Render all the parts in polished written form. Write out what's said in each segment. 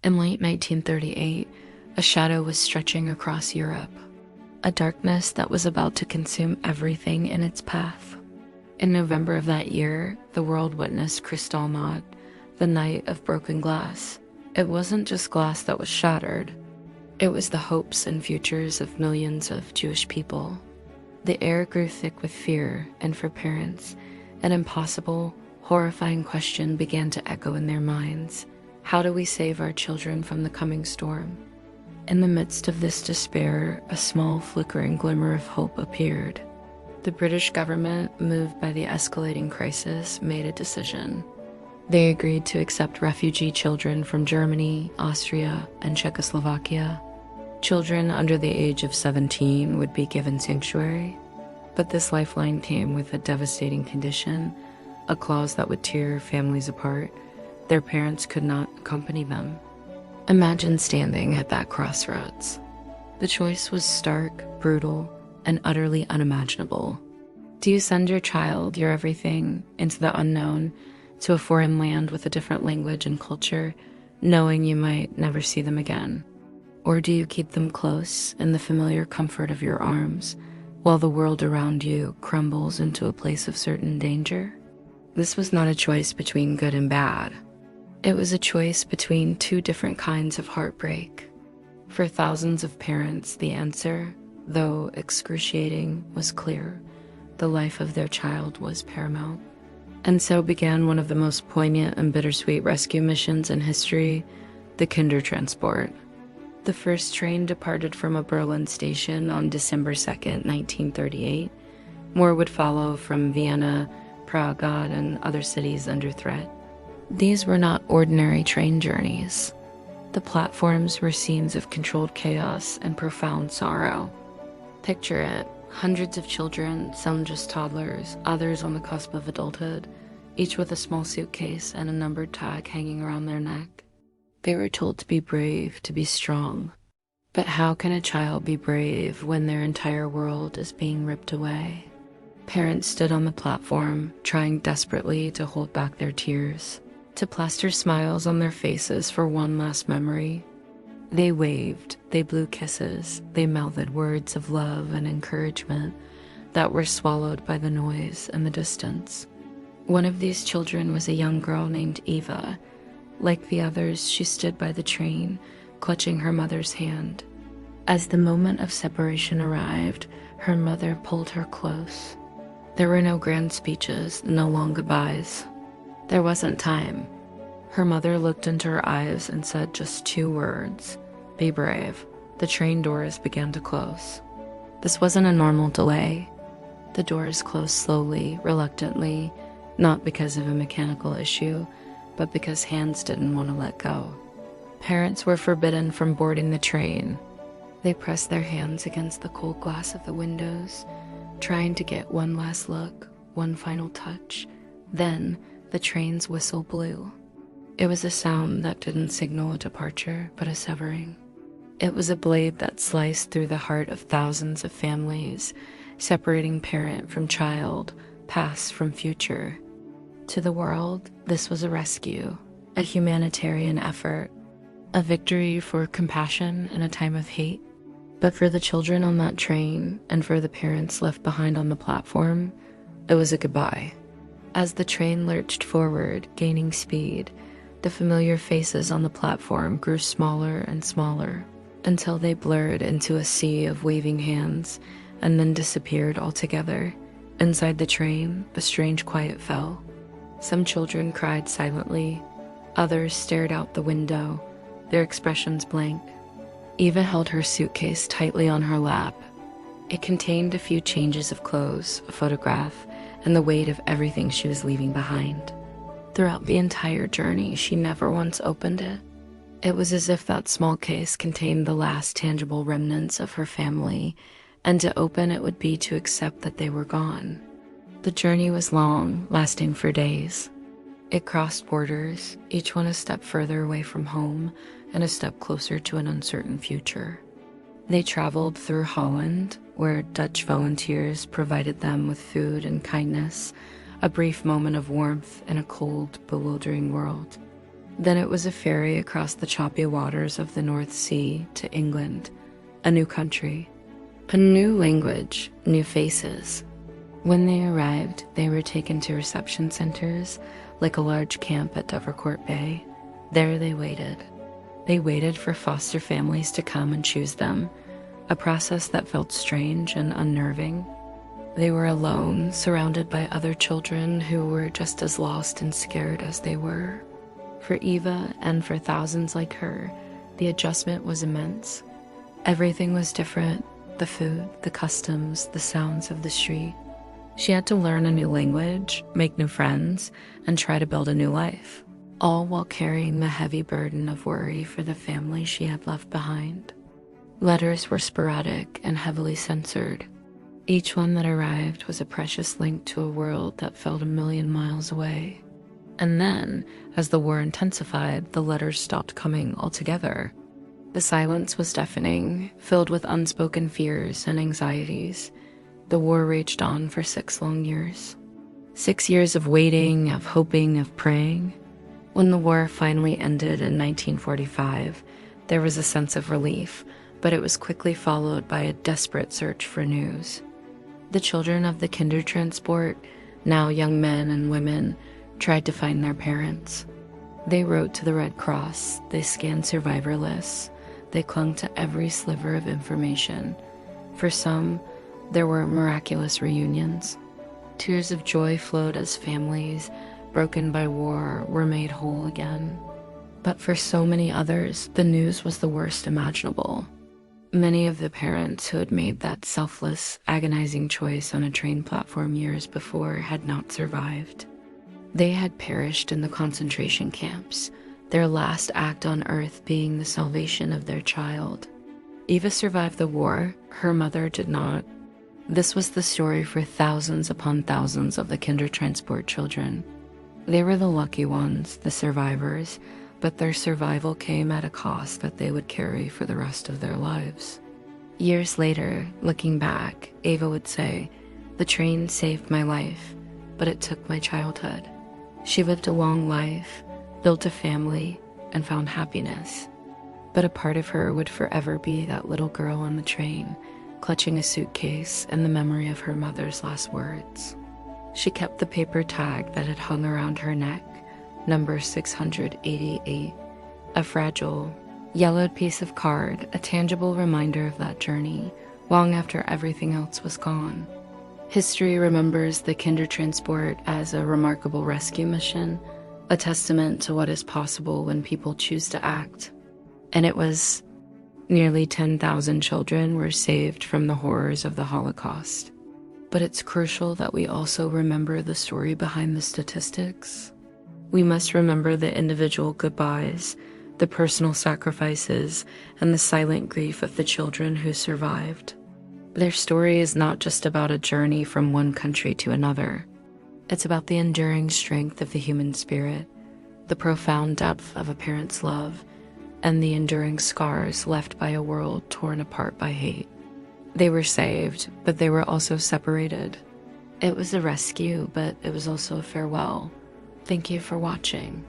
In late 1938, a shadow was stretching across Europe, a darkness that was about to consume everything in its path. In November of that year, the world witnessed Kristallnacht, the night of broken glass. It wasn't just glass that was shattered. It was the hopes and futures of millions of Jewish people. The air grew thick with fear, and for parents, an impossible, horrifying question began to echo in their minds. How do we save our children from the coming storm? In the midst of this despair, a small flickering glimmer of hope appeared. The British government, moved by the escalating crisis, made a decision. They agreed to accept refugee children from Germany, Austria, and Czechoslovakia. Children under the age of 17 would be given sanctuary, but this lifeline came with a devastating condition, a clause that would tear families apart. Their parents could not accompany them. Imagine standing at that crossroads. The choice was stark, brutal, and utterly unimaginable. Do you send your child, your everything, into the unknown, to a foreign land with a different language and culture, knowing you might never see them again? Or do you keep them close in the familiar comfort of your arms, while the world around you crumbles into a place of certain danger? This was not a choice between good and bad. It was a choice between two different kinds of heartbreak. For thousands of parents, the answer, though excruciating, was clear. The life of their child was paramount. And so began one of the most poignant and bittersweet rescue missions in history, the Kindertransport. The first train departed from a Berlin station on December 2nd, 1938. More would follow from Vienna, Prague, and other cities under threat. These were not ordinary train journeys. The platforms were scenes of controlled chaos and profound sorrow. Picture it, hundreds of children, some just toddlers, others on the cusp of adulthood, each with a small suitcase and a numbered tag hanging around their neck. They were told to be brave, to be strong. But how can a child be brave when their entire world is being ripped away? Parents stood on the platform, trying desperately to hold back their tears, to plaster smiles on their faces for one last memory. They waved, they blew kisses, they mouthed words of love and encouragement that were swallowed by the noise and the distance. One of these children was a young girl named Eva. Like the others, she stood by the train, clutching her mother's hand. As the moment of separation arrived, her mother pulled her close. There were no grand speeches, no long goodbyes. There wasn't time. Her mother looked into her eyes and said just two words: be brave. The train doors began to close. This wasn't a normal delay. The doors closed slowly, reluctantly, not because of a mechanical issue, but because hands didn't want to let go. Parents were forbidden from boarding the train. They pressed their hands against the cold glass of the windows, trying to get one last look, one final touch. Then the train's whistle blew. It was a sound that didn't signal a departure, but a severing. It was a blade that sliced through the heart of thousands of families, separating parent from child, past from future. To the world, this was a rescue, a humanitarian effort, a victory for compassion in a time of hate. But for the children on that train, and for the parents left behind on the platform, it was a goodbye. As the train lurched forward, gaining speed, the familiar faces on the platform grew smaller and smaller, until they blurred into a sea of waving hands, and then disappeared altogether. Inside the train, a strange quiet fell. Some children cried silently, others stared out the window, their expressions blank. Eva held her suitcase tightly on her lap. It contained a few changes of clothes, a photograph, and the weight of everything she was leaving behind. Throughout the entire journey, she never once opened it. It was as if that small case contained the last tangible remnants of her family, and to open it would be to accept that they were gone. The journey was long, lasting for days. It crossed borders, each one a step further away from home and a step closer to an uncertain future. They traveled through Holland, where Dutch volunteers provided them with food and kindness, a brief moment of warmth in a cold, bewildering world. Then it was a ferry across the choppy waters of the North Sea to England, a new country, a new language, new faces. When they arrived, they were taken to reception centers, like a large camp at Dovercourt Bay. There they waited. They waited for foster families to come and choose them, a process that felt strange and unnerving. They were alone, surrounded by other children who were just as lost and scared as they were. For Eva, and for thousands like her, the adjustment was immense. Everything was different: the food, the customs, the sounds of the street. She had to learn a new language, make new friends, and try to build a new life, all while carrying the heavy burden of worry for the family she had left behind. Letters were sporadic and heavily censored. Each one that arrived was a precious link to a world that felt a million miles away. And then, as the war intensified, the letters stopped coming altogether. The silence was deafening, filled with unspoken fears and anxieties. The war raged on for 6 long years. 6 years of waiting, of hoping, of praying. When the war finally ended in 1945, there was a sense of relief, but it was quickly followed by a desperate search for news. The children of the Kindertransport, now young men and women, tried to find their parents. They wrote to the Red Cross, they scanned survivor lists, they clung to every sliver of information. For some, there were miraculous reunions. Tears of joy flowed as families, broken by war, were made whole again. But for so many others, the news was the worst imaginable. Many of the parents who had made that selfless, agonizing choice on a train platform years before had not survived. They had perished in the concentration camps, their last act on earth being the salvation of their child. Eva survived the war, her mother did not. This was the story for thousands upon thousands of the Kindertransport children. They were the lucky ones, the survivors, but their survival came at a cost that they would carry for the rest of their lives. Years later, looking back, Eva would say, "The train saved my life, but it took my childhood." She lived a long life, built a family, and found happiness. But a part of her would forever be that little girl on the train, clutching a suitcase and the memory of her mother's last words. She kept the paper tag that had hung around her neck, number 688, a fragile, yellowed piece of card, a tangible reminder of that journey, long after everything else was gone. History remembers the Kindertransport as a remarkable rescue mission, a testament to what is possible when people choose to act. And it was nearly 10,000 children were saved from the horrors of the Holocaust. But it's crucial that we also remember the story behind the statistics. We must remember the individual goodbyes, the personal sacrifices, and the silent grief of the children who survived. Their story is not just about a journey from one country to another. It's about the enduring strength of the human spirit, the profound depth of a parent's love, and the enduring scars left by a world torn apart by hate. They were saved, but they were also separated. It was a rescue, but it was also a farewell. Thank you for watching.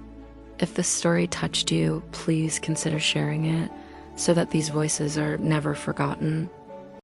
If this story touched you, please consider sharing it so that these voices are never forgotten.